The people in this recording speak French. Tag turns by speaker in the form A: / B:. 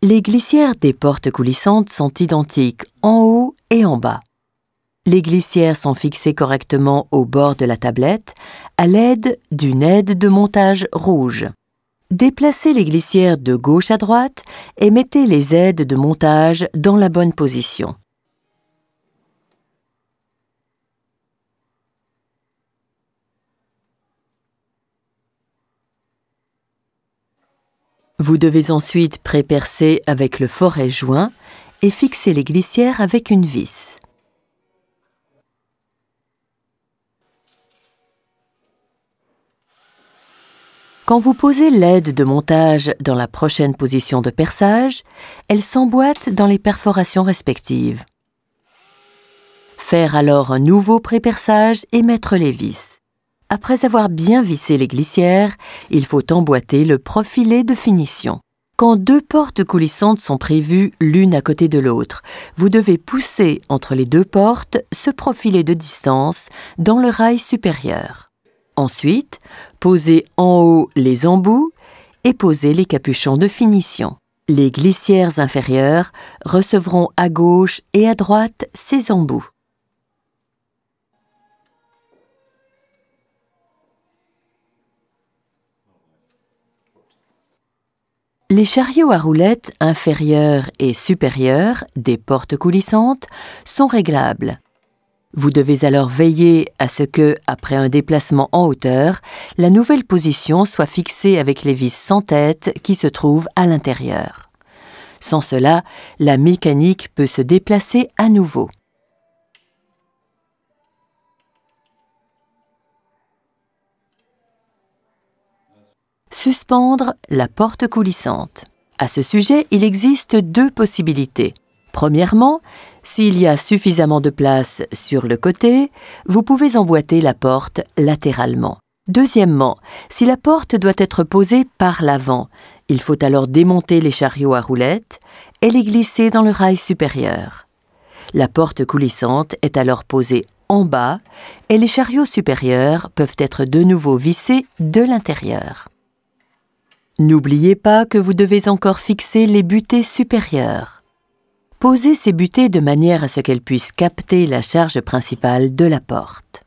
A: Les glissières des portes coulissantes sont identiques en haut et en bas. Les glissières sont fixées correctement au bord de la tablette à l'aide d'une aide de montage rouge. Déplacez les glissières de gauche à droite et mettez les aides de montage dans la bonne position. Vous devez ensuite prépercer avec le forêt joint et fixer les glissières avec une vis. Quand vous posez l'aide de montage dans la prochaine position de perçage, elle s'emboîte dans les perforations respectives. Faire alors un nouveau préperçage et mettre les vis. Après avoir bien vissé les glissières, il faut emboîter le profilet de finition. Quand deux portes coulissantes sont prévues l'une à côté de l'autre, vous devez pousser entre les deux portes ce profilet de distance dans le rail supérieur. Ensuite, posez en haut les embouts et posez les capuchons de finition. Les glissières inférieures recevront à gauche et à droite ces embouts. Les chariots à roulettes inférieures et supérieures des portes coulissantes sont réglables. Vous devez alors veiller à ce que, après un déplacement en hauteur, la nouvelle position soit fixée avec les vis sans tête qui se trouvent à l'intérieur. Sans cela, la mécanique peut se déplacer à nouveau. Suspendre la porte coulissante. À ce sujet, il existe deux possibilités. Premièrement, s'il y a suffisamment de place sur le côté, vous pouvez emboîter la porte latéralement. Deuxièmement, si la porte doit être posée par l'avant, il faut alors démonter les chariots à roulettes et les glisser dans le rail supérieur. La porte coulissante est alors posée en bas et les chariots supérieurs peuvent être de nouveau vissés de l'intérieur. N'oubliez pas que vous devez encore fixer les butées supérieures. Posez ces butées de manière à ce qu'elles puissent capter la charge principale de la porte.